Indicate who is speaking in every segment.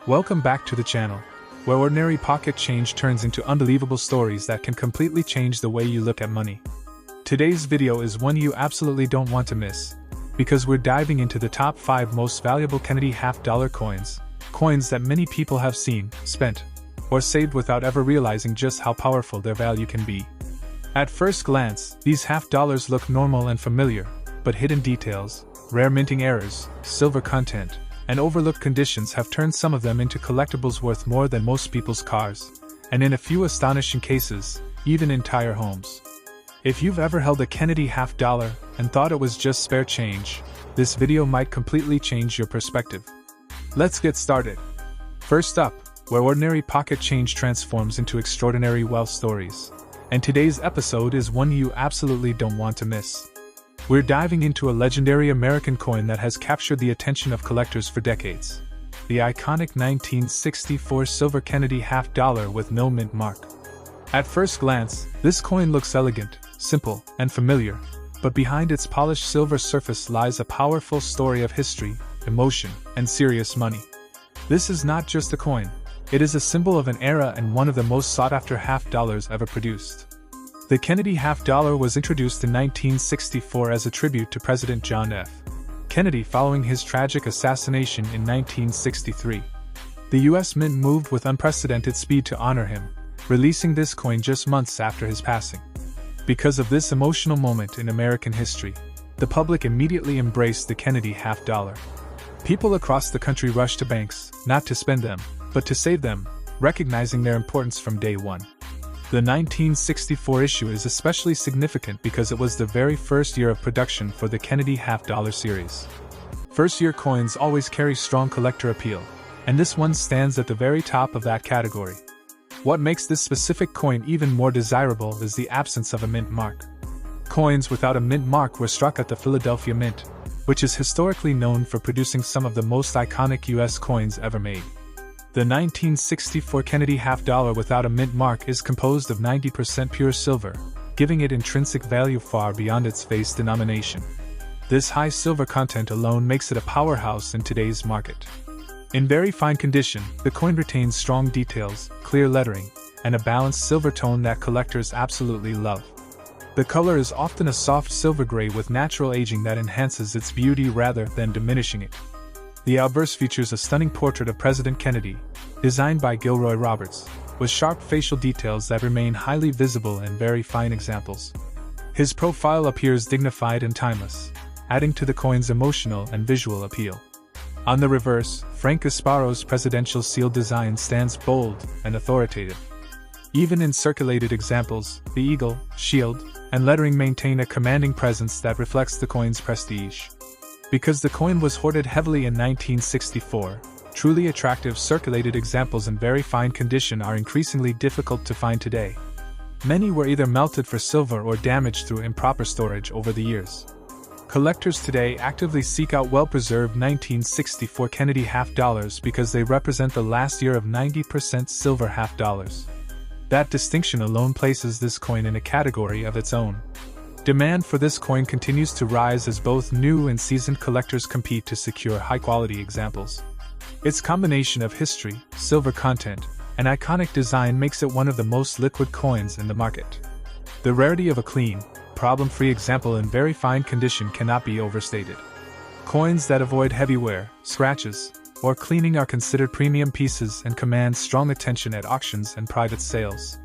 Speaker 1: Welcome back to the channel, where ordinary pocket change turns into unbelievable stories that can completely change the way you look at money. Today's video is one you absolutely don't want to miss, because we're diving into the top 5 most valuable Kennedy half-dollar coins that many people have seen, spent, or saved without ever realizing just how powerful their value can be. At first glance, these half-dollars look normal and familiar, but hidden details, rare minting errors, silver content, and overlooked conditions have turned some of them into collectibles worth more than most people's cars, and in a few astonishing cases, even entire homes. If you've ever held a Kennedy half-dollar and thought it was just spare change, this video might completely change your perspective. Let's get started. First up, where ordinary pocket change transforms into extraordinary wealth stories. And today's episode is one you absolutely don't want to miss. We're diving into a legendary American coin that has captured the attention of collectors for decades. The iconic 1964 silver Kennedy half-dollar with no mint mark. At first glance, this coin looks elegant, simple, and familiar, but behind its polished silver surface lies a powerful story of history, emotion, and serious money. This is not just a coin. It is a symbol of an era and one of the most sought-after half-dollars ever produced. The Kennedy half-dollar was introduced in 1964 as a tribute to President John F. Kennedy following his tragic assassination in 1963. The U.S. Mint moved with unprecedented speed to honor him, releasing this coin just months after his passing. Because of this emotional moment in American history, the public immediately embraced the Kennedy half-dollar. People across the country rushed to banks, not to spend them, but to save them, recognizing their importance from day one. The 1964 issue is especially significant because it was the very first year of production for the Kennedy half-dollar series. First-year coins always carry strong collector appeal, and this one stands at the very top of that category. What makes this specific coin even more desirable is the absence of a mint mark. Coins without a mint mark were struck at the Philadelphia Mint, which is historically known for producing some of the most iconic U.S. coins ever made. The 1964 Kennedy half-dollar without a mint mark is composed of 90% pure silver, giving it intrinsic value far beyond its face denomination. This high silver content alone makes it a powerhouse in today's market. In very fine condition, the coin retains strong details, clear lettering, and a balanced silver tone that collectors absolutely love. The color is often a soft silver gray with natural aging that enhances its beauty rather than diminishing it. The obverse features a stunning portrait of President Kennedy, designed by Gilroy Roberts, with sharp facial details that remain highly visible in very fine examples. His profile appears dignified and timeless, adding to the coin's emotional and visual appeal. On the reverse, Frank Gasparo's presidential seal design stands bold and authoritative. Even in circulated examples, the eagle, shield, and lettering maintain a commanding presence that reflects the coin's prestige. Because the coin was hoarded heavily in 1964, truly attractive circulated examples in very fine condition are increasingly difficult to find today. Many were either melted for silver or damaged through improper storage over the years. Collectors today actively seek out well-preserved 1964 Kennedy half-dollars because they represent the last year of 90% silver half-dollars. That distinction alone places this coin in a category of its own. Demand for this coin continues to rise as both new and seasoned collectors compete to secure high-quality examples. Its combination of history, silver content, and iconic design makes it one of the most liquid coins in the market. The rarity of a clean, problem-free example in very fine condition cannot be overstated. Coins that avoid heavy wear, scratches, or cleaning are considered premium pieces and command strong attention at auctions and private sales.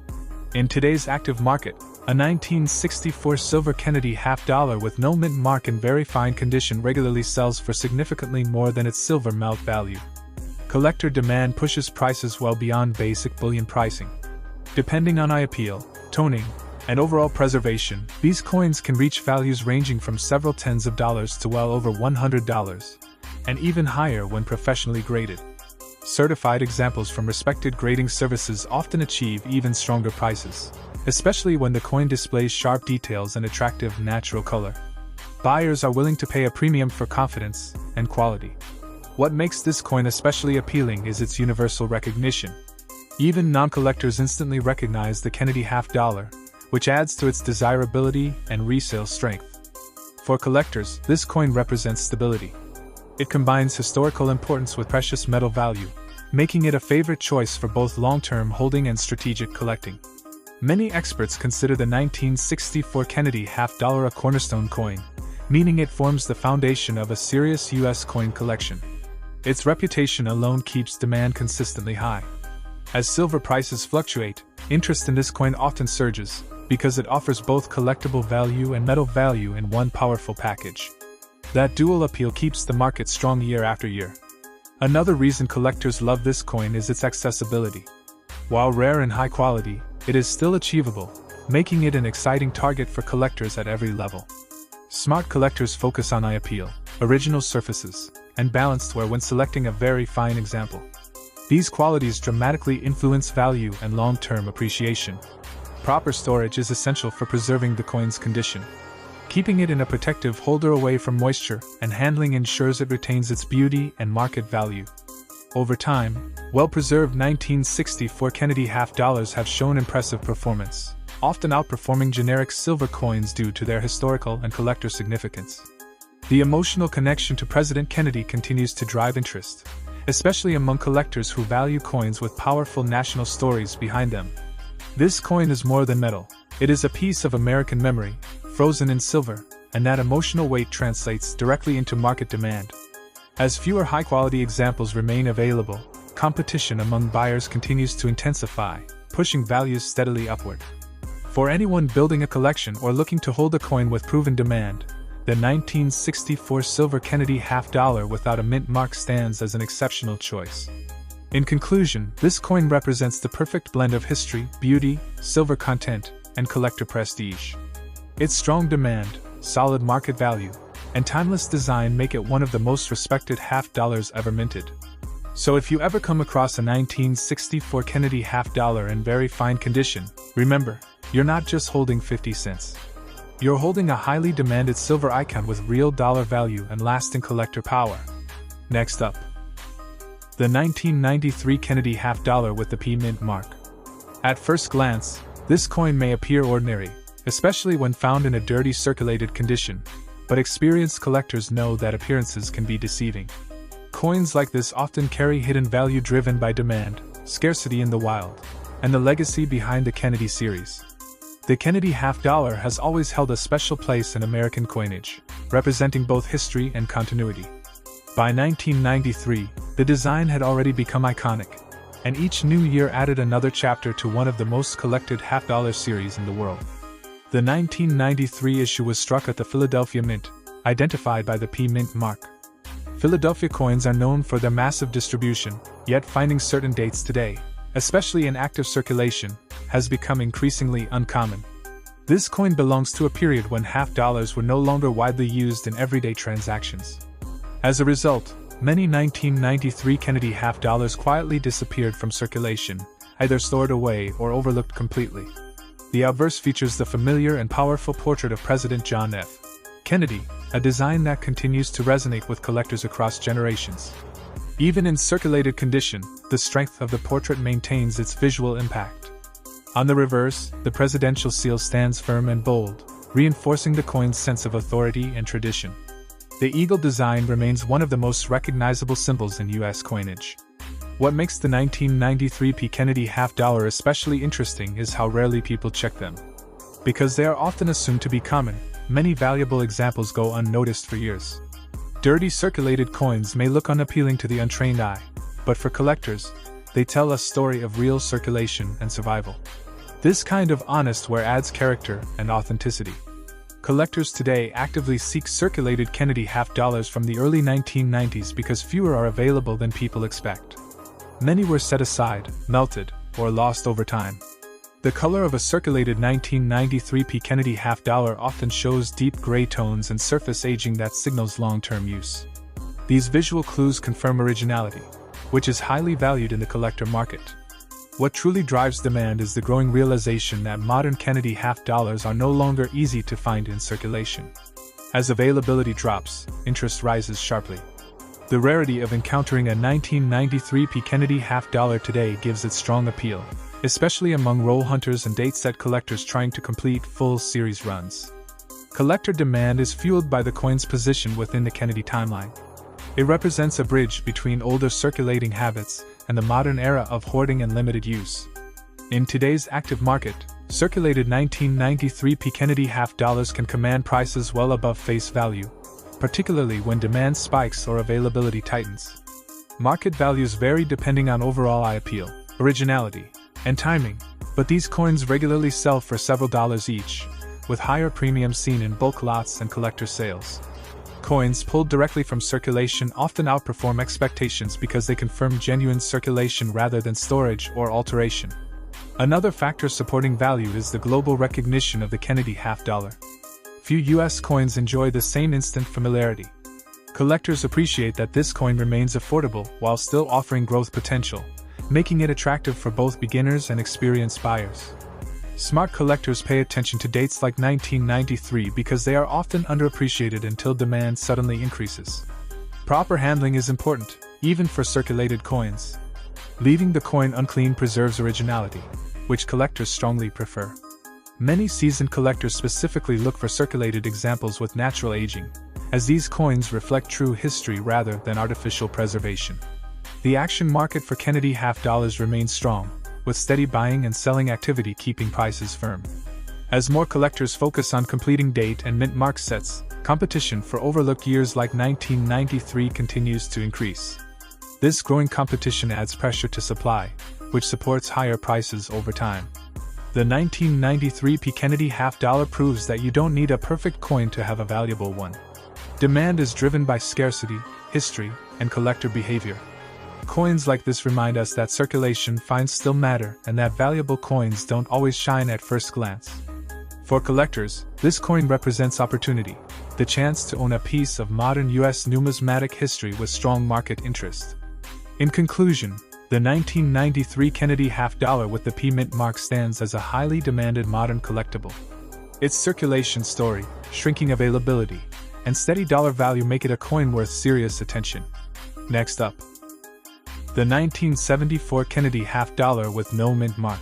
Speaker 1: In today's active market, a 1964 silver Kennedy half-dollar with no mint mark in very fine condition regularly sells for significantly more than its silver melt value. Collector demand pushes prices well beyond basic bullion pricing. Depending on eye appeal, toning, and overall preservation, these coins can reach values ranging from several tens of dollars to well over $100, and even higher when professionally graded. Certified examples from respected grading services often achieve even stronger prices, especially when the coin displays sharp details and attractive natural color. Buyers are willing to pay a premium for confidence and quality. What makes this coin especially appealing is its universal recognition. Even non-collectors instantly recognize the Kennedy half-dollar, which adds to its desirability and resale strength. For collectors, this coin represents stability. It combines historical importance with precious metal value, making it a favorite choice for both long-term holding and strategic collecting. Many experts consider the 1964 Kennedy half-dollar a cornerstone coin, meaning it forms the foundation of a serious U.S. coin collection. Its reputation alone keeps demand consistently high. As silver prices fluctuate, interest in this coin often surges, because it offers both collectible value and metal value in one powerful package. That dual appeal keeps the market strong year after year. Another reason collectors love this coin is its accessibility. While rare and high quality, it is still achievable, making it an exciting target for collectors at every level. Smart collectors focus on eye appeal, original surfaces, and balanced wear when selecting a very fine example. These qualities dramatically influence value and long-term appreciation. Proper storage is essential for preserving the coin's condition. Keeping it in a protective holder away from moisture and handling ensures it retains its beauty and market value. Over time, well-preserved 1964 Kennedy half-dollars have shown impressive performance, often outperforming generic silver coins due to their historical and collector significance. The emotional connection to President Kennedy continues to drive interest, especially among collectors who value coins with powerful national stories behind them. This coin is more than metal. It is a piece of American memory, frozen in silver, and that emotional weight translates directly into market demand. As fewer high-quality examples remain available, competition among buyers continues to intensify, pushing values steadily upward. For anyone building a collection or looking to hold a coin with proven demand, the 1964 silver Kennedy half-dollar without a mint mark stands as an exceptional choice. In conclusion, this coin represents the perfect blend of history, beauty, silver content, and collector prestige. Its strong demand, solid market value, and timeless design make it one of the most respected half-dollars ever minted. So if you ever come across a 1964 Kennedy half-dollar in very fine condition, remember, you're not just holding 50 cents. You're holding a highly demanded silver icon with real dollar value and lasting collector power. Next up, the 1993 Kennedy half-dollar with the P Mint mark. At first glance, this coin may appear ordinary, especially when found in a dirty circulated condition, but experienced collectors know that appearances can be deceiving. Coins like this often carry hidden value driven by demand, scarcity in the wild, and the legacy behind the Kennedy series. The Kennedy half-dollar has always held a special place in American coinage, representing both history and continuity. By 1993, the design had already become iconic, and each new year added another chapter to one of the most collected half-dollar series in the world. The 1993 issue was struck at the Philadelphia Mint, identified by the P Mint mark. Philadelphia coins are known for their massive distribution, yet finding certain dates today, especially in active circulation, has become increasingly uncommon. This coin belongs to a period when half-dollars were no longer widely used in everyday transactions. As a result, many 1993 Kennedy half-dollars quietly disappeared from circulation, either stored away or overlooked completely. The obverse features the familiar and powerful portrait of President John F. Kennedy, a design that continues to resonate with collectors across generations. Even in circulated condition, the strength of the portrait maintains its visual impact. On the reverse, the presidential seal stands firm and bold, reinforcing the coin's sense of authority and tradition. The eagle design remains one of the most recognizable symbols in U.S. coinage. What makes the 1993 P. Kennedy half-dollar especially interesting is how rarely people check them. Because they are often assumed to be common, many valuable examples go unnoticed for years. Dirty circulated coins may look unappealing to the untrained eye, but for collectors, they tell a story of real circulation and survival. This kind of honest wear adds character and authenticity. Collectors today actively seek circulated Kennedy half-dollars from the early 1990s because fewer are available than people expect. Many were set aside, melted, or lost over time. The color of a circulated 1993 P. Kennedy half-dollar often shows deep gray tones and surface aging that signals long-term use. These visual clues confirm originality, which is highly valued in the collector market. What truly drives demand is the growing realization that modern Kennedy half-dollars are no longer easy to find in circulation. As availability drops, interest rises sharply. The rarity of encountering a 1993 P. Kennedy half-dollar today gives it strong appeal, especially among roll hunters and date-set collectors trying to complete full series runs. Collector demand is fueled by the coin's position within the Kennedy timeline. It represents a bridge between older circulating habits and the modern era of hoarding and limited use. In today's active market, circulated 1993 P. Kennedy half dollars can command prices well above face value, particularly when demand spikes or availability tightens. Market values vary depending on overall eye appeal, originality, and timing, but these coins regularly sell for several dollars each, with higher premiums seen in bulk lots and collector sales. Coins pulled directly from circulation often outperform expectations because they confirm genuine circulation rather than storage or alteration. Another factor supporting value is the global recognition of the Kennedy half dollar. Few U.S. coins enjoy the same instant familiarity. Collectors appreciate that this coin remains affordable while still offering growth potential, making it attractive for both beginners and experienced buyers. Smart collectors pay attention to dates like 1993 because they are often underappreciated until demand suddenly increases. Proper handling is important, even for circulated coins. Leaving the coin unclean preserves originality, which collectors strongly prefer. Many seasoned collectors specifically look for circulated examples with natural aging, as these coins reflect true history rather than artificial preservation. The action market for Kennedy half dollars remains strong, with steady buying and selling activity keeping prices firm. As more collectors focus on completing date and mint mark sets, competition for overlooked years like 1993 continues to increase. This growing competition adds pressure to supply, which supports higher prices over time. The 1993 P. Kennedy half dollar proves that you don't need a perfect coin to have a valuable one. Demand is driven by scarcity, history, and collector behavior. Coins like this remind us that circulation finds still matter and that valuable coins don't always shine at first glance. For collectors, this coin represents opportunity, the chance to own a piece of modern U.S. numismatic history with strong market interest. In conclusion, the 1993 Kennedy half dollar with the P mint mark stands as a highly demanded modern collectible. Its circulation story, shrinking availability, and steady dollar value make it a coin worth serious attention. Next up, the 1974 Kennedy half dollar with no mint mark.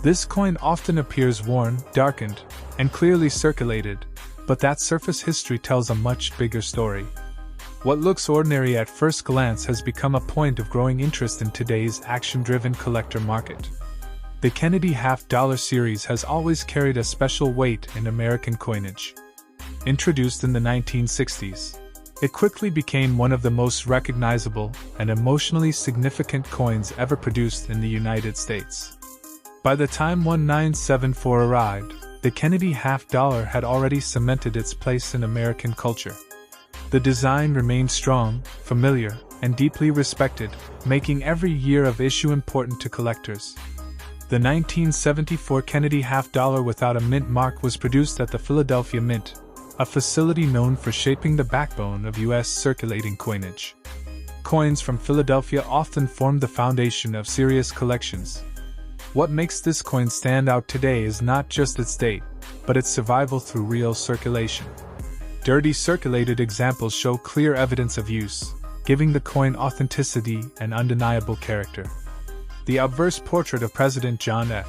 Speaker 1: This coin often appears worn, darkened, and clearly circulated, but that surface history tells a much bigger story. What looks ordinary at first glance has become a point of growing interest in today's action-driven collector market. The Kennedy half dollar series has always carried a special weight in American coinage. Introduced in the 1960s, it quickly became one of the most recognizable and emotionally significant coins ever produced in the United States. By the time 1974 arrived, the Kennedy half dollar had already cemented its place in American culture. The design remained strong, familiar, and deeply respected, making every year of issue important to collectors. The 1974 Kennedy half dollar without a mint mark was produced at the Philadelphia Mint, a facility known for shaping the backbone of U.S. circulating coinage. Coins from Philadelphia often formed the foundation of serious collections. What makes this coin stand out today is not just its date, but its survival through real circulation. Dirty circulated examples show clear evidence of use, giving the coin authenticity and undeniable character. The obverse portrait of President John F.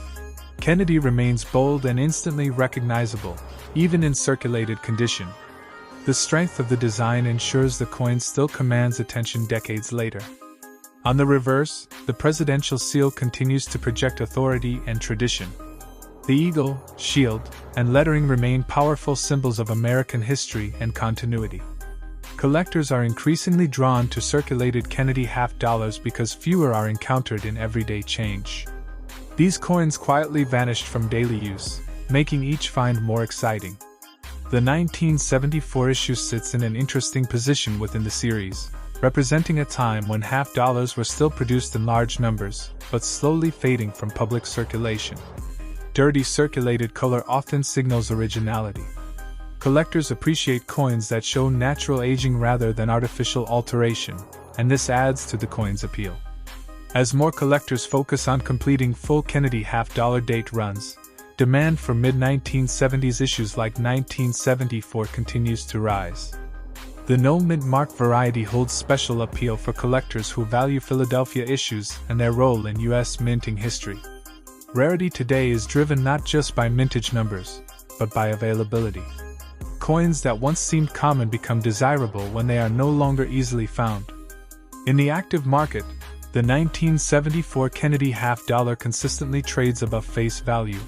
Speaker 1: Kennedy remains bold and instantly recognizable, even in circulated condition. The strength of the design ensures the coin still commands attention decades later. On the reverse, the presidential seal continues to project authority and tradition. The eagle, shield, and lettering remain powerful symbols of American history and continuity. Collectors are increasingly drawn to circulated Kennedy half dollars because fewer are encountered in everyday change. These coins quietly vanished from daily use, making each find more exciting. The 1974 issue sits in an interesting position within the series, representing a time when half dollars were still produced in large numbers, but slowly fading from public circulation. Dirty circulated color often signals originality. Collectors appreciate coins that show natural aging rather than artificial alteration, and this adds to the coin's appeal. As more collectors focus on completing full Kennedy half dollar date runs, demand for mid-1970s issues like 1974 continues to rise. The no mint mark variety holds special appeal for collectors who value Philadelphia issues and their role in U.S. minting history. Rarity today is driven not just by mintage numbers, but by availability. Coins that once seemed common become desirable when they are no longer easily found. In the active market, The 1974 Kennedy half-dollar consistently trades above face value,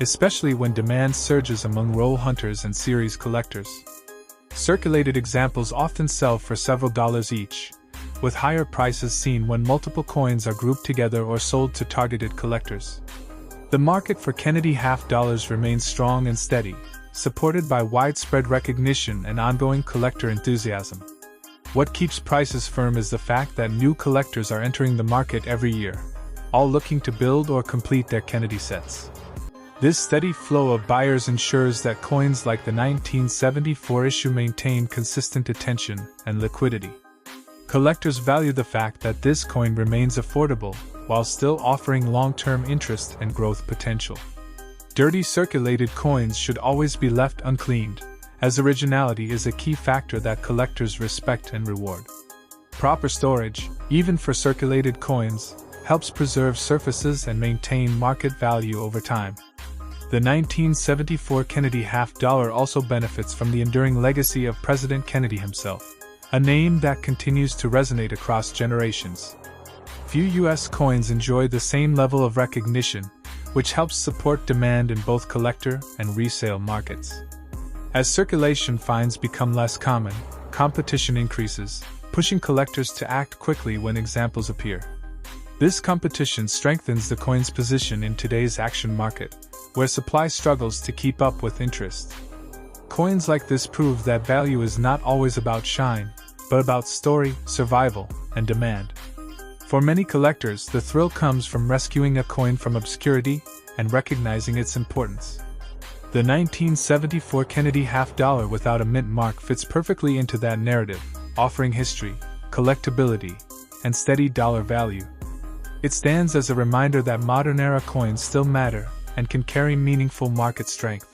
Speaker 1: especially when demand surges among roll hunters and series collectors. Circulated examples often sell for several dollars each, with higher prices seen when multiple coins are grouped together or sold to targeted collectors. The market for Kennedy half-dollars remains strong and steady, supported by widespread recognition and ongoing collector enthusiasm. What keeps prices firm is the fact that new collectors are entering the market every year, all looking to build or complete their Kennedy sets. This steady flow of buyers ensures that coins like the 1974 issue maintain consistent attention and liquidity. Collectors value the fact that this coin remains affordable, while still offering long-term interest and growth potential. Dirty circulated coins should always be left uncleaned, as originality is a key factor that collectors respect and reward. Proper storage, even for circulated coins, helps preserve surfaces and maintain market value over time. The 1974 Kennedy half-dollar also benefits from the enduring legacy of President Kennedy himself, a name that continues to resonate across generations. Few U.S. coins enjoy the same level of recognition, which helps support demand in both collector and resale markets. As circulation finds become less common, competition increases, pushing collectors to act quickly when examples appear. This competition strengthens the coin's position in today's action market, where supply struggles to keep up with interest. Coins like this prove that value is not always about shine, but about story, survival, and demand. For many collectors, the thrill comes from rescuing a coin from obscurity and recognizing its importance. The 1974 Kennedy half-dollar without a mint mark fits perfectly into that narrative, offering history, collectability, and steady dollar value. It stands as a reminder that modern-era coins still matter and can carry meaningful market strength.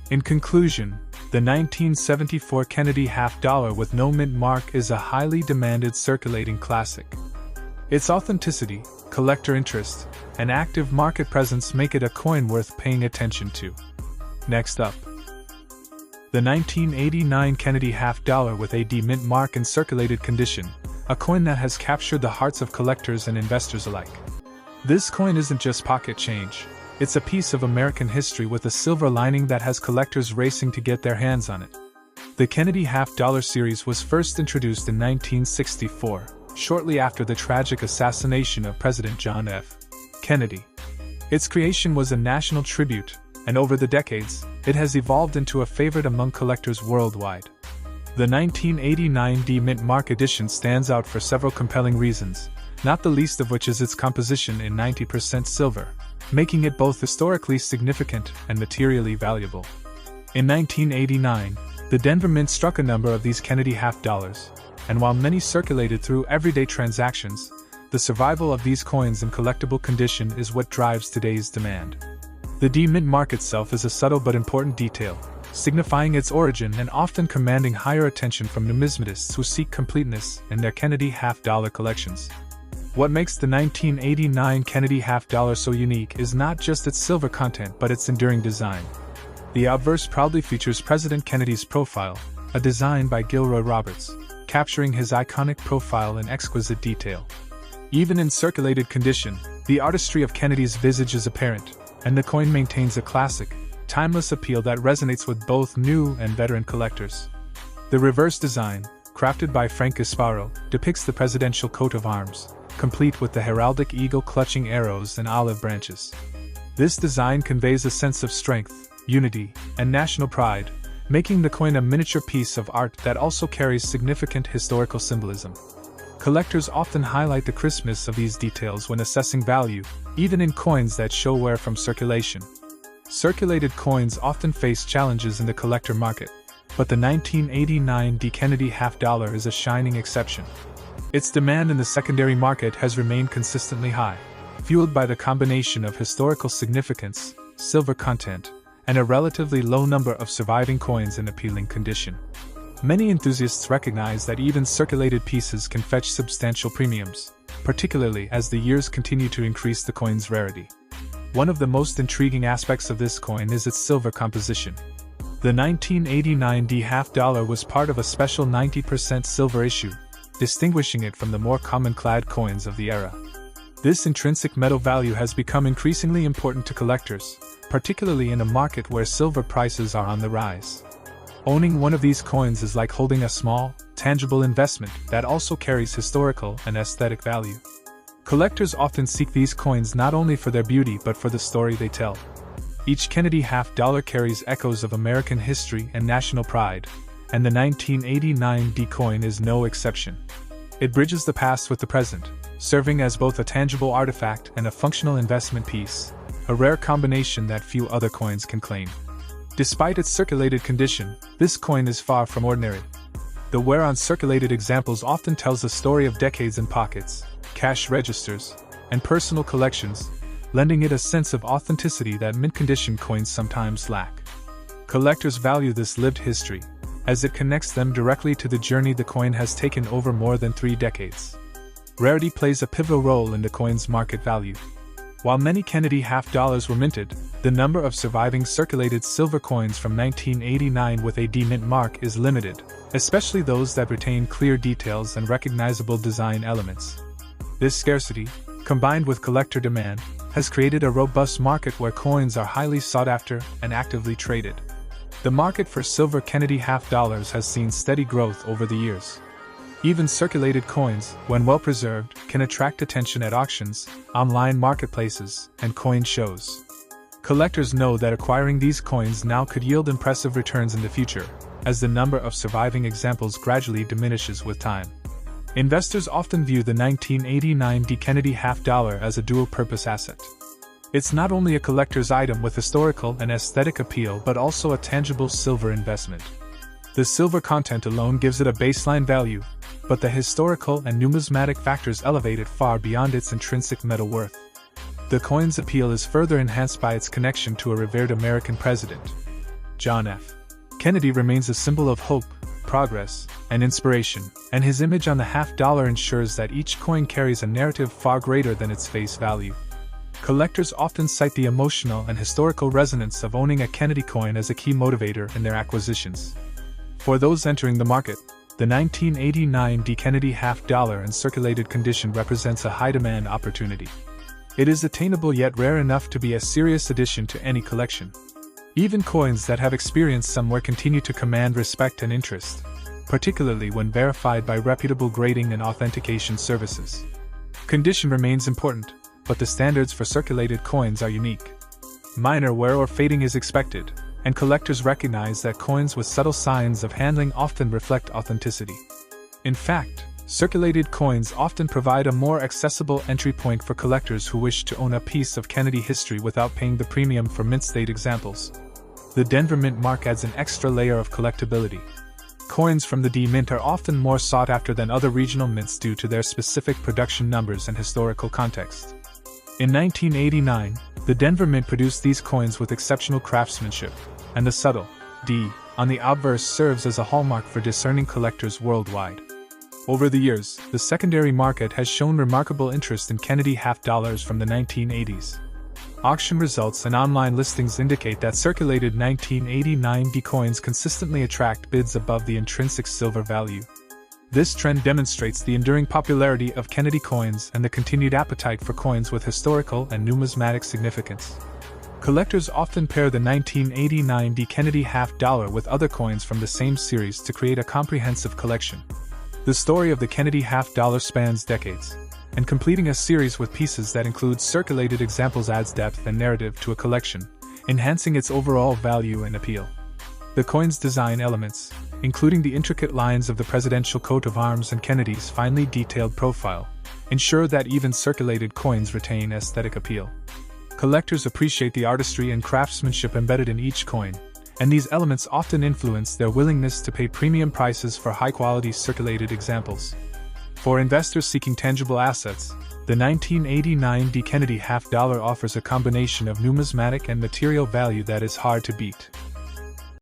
Speaker 1: In conclusion, the 1974 Kennedy half-dollar with no mint mark is a highly demanded circulating classic. Its authenticity, collector interest, and active market presence make it a coin worth paying attention to. Next up, the 1989 Kennedy half-dollar with a D mint mark in circulated condition, a coin that has captured the hearts of collectors and investors alike. This coin isn't just pocket change, it's a piece of American history with a silver lining that has collectors racing to get their hands on it. The Kennedy half-dollar series was first introduced in 1964, shortly after the tragic assassination of President John F. Kennedy. Its creation was a national tribute, and over the decades, it has evolved into a favorite among collectors worldwide. The 1989 D Mint Mark edition stands out for several compelling reasons, not the least of which is its composition in 90% silver, making it both historically significant and materially valuable. In 1989, the Denver Mint struck a number of these Kennedy half-dollars, and while many circulated through everyday transactions, the survival of these coins in collectible condition is what drives today's demand. The D Mint mark itself is a subtle but important detail, signifying its origin and often commanding higher attention from numismatists who seek completeness in their Kennedy half-dollar collections. What makes the 1989 Kennedy half-dollar so unique is not just its silver content but its enduring design. The obverse proudly features President Kennedy's profile, a design by Gilroy Roberts, capturing his iconic profile in exquisite detail. Even in circulated condition, the artistry of Kennedy's visage is apparent, and the coin maintains a classic, timeless appeal that resonates with both new and veteran collectors. The reverse design, crafted by Frank Gasparo, depicts the presidential coat of arms, complete with the heraldic eagle clutching arrows and olive branches. This design conveys a sense of strength, unity, and national pride, making the coin a miniature piece of art that also carries significant historical symbolism. Collectors often highlight the crispness of these details when assessing value, even in coins that show wear from circulation. Circulated coins often face challenges in the collector market, but the 1989 D Kennedy half-dollar is a shining exception. Its demand in the secondary market has remained consistently high, fueled by the combination of historical significance, silver content, and a relatively low number of surviving coins in appealing condition. Many enthusiasts recognize that even circulated pieces can fetch substantial premiums, particularly as the years continue to increase the coin's rarity. One of the most intriguing aspects of this coin is its silver composition. The 1989 D half-dollar was part of a special 90% silver issue, distinguishing it from the more common clad coins of the era. This intrinsic metal value has become increasingly important to collectors, particularly in a market where silver prices are on the rise. Owning one of these coins is like holding a small, tangible investment that also carries historical and aesthetic value. Collectors often seek these coins not only for their beauty but for the story they tell. Each Kennedy half-dollar carries echoes of American history and national pride, and the 1989 D coin is no exception. It bridges the past with the present, serving as both a tangible artifact and a functional investment piece, a rare combination that few other coins can claim. Despite its circulated condition, this coin is far from ordinary. The wear on circulated examples often tells the story of decades in pockets, cash registers, and personal collections, lending it a sense of authenticity that mint-condition coins sometimes lack. Collectors value this lived history, as it connects them directly to the journey the coin has taken over more than 3 decades. Rarity plays a pivotal role in the coin's market value. While many Kennedy half-dollars were minted, the number of surviving circulated silver coins from 1989 with a D mint mark is limited, especially those that retain clear details and recognizable design elements. This scarcity, combined with collector demand, has created a robust market where coins are highly sought after and actively traded. The market for silver Kennedy half-dollars has seen steady growth over the years. Even circulated coins, when well preserved, can attract attention at auctions, online marketplaces, and coin shows. Collectors know that acquiring these coins now could yield impressive returns in the future, as the number of surviving examples gradually diminishes with time. Investors often view the 1989 D Kennedy half-dollar as a dual-purpose asset. It's not only a collector's item with historical and aesthetic appeal but also a tangible silver investment. The silver content alone gives it a baseline value, but the historical and numismatic factors elevate it far beyond its intrinsic metal worth. The coin's appeal is further enhanced by its connection to a revered American president. John F. Kennedy remains a symbol of hope, progress, and inspiration, and his image on the half-dollar ensures that each coin carries a narrative far greater than its face value. Collectors often cite the emotional and historical resonance of owning a Kennedy coin as a key motivator in their acquisitions. For those entering the market, the 1989 D Kennedy half-dollar in circulated condition represents a high-demand opportunity. It is attainable yet rare enough to be a serious addition to any collection. Even coins that have experienced some wear continue to command respect and interest, particularly when verified by reputable grading and authentication services. Condition remains important, but the standards for circulated coins are unique. Minor wear or fading is expected, and collectors recognize that coins with subtle signs of handling often reflect authenticity. In fact, circulated coins often provide a more accessible entry point for collectors who wish to own a piece of Kennedy history without paying the premium for mint-state examples. The Denver Mint mark adds an extra layer of collectability. Coins from the D Mint are often more sought after than other regional mints due to their specific production numbers and historical context. In 1989, the Denver Mint produced these coins with exceptional craftsmanship, and the subtle D on the obverse serves as a hallmark for discerning collectors worldwide. Over the years, the secondary market has shown remarkable interest in Kennedy half-dollars from the 1980s. Auction results and online listings indicate that circulated 1989 D coins consistently attract bids above the intrinsic silver value. This trend demonstrates the enduring popularity of Kennedy coins and the continued appetite for coins with historical and numismatic significance. Collectors often pair the 1989 D Kennedy half-dollar with other coins from the same series to create a comprehensive collection. The story of the Kennedy half-dollar spans decades, and completing a series with pieces that include circulated examples adds depth and narrative to a collection, enhancing its overall value and appeal. The coin's design elements, including the intricate lines of the presidential coat of arms and Kennedy's finely detailed profile, ensure that even circulated coins retain aesthetic appeal. Collectors appreciate the artistry and craftsmanship embedded in each coin, and these elements often influence their willingness to pay premium prices for high-quality circulated examples. For investors seeking tangible assets, the 1989 D Kennedy half-dollar offers a combination of numismatic and material value that is hard to beat.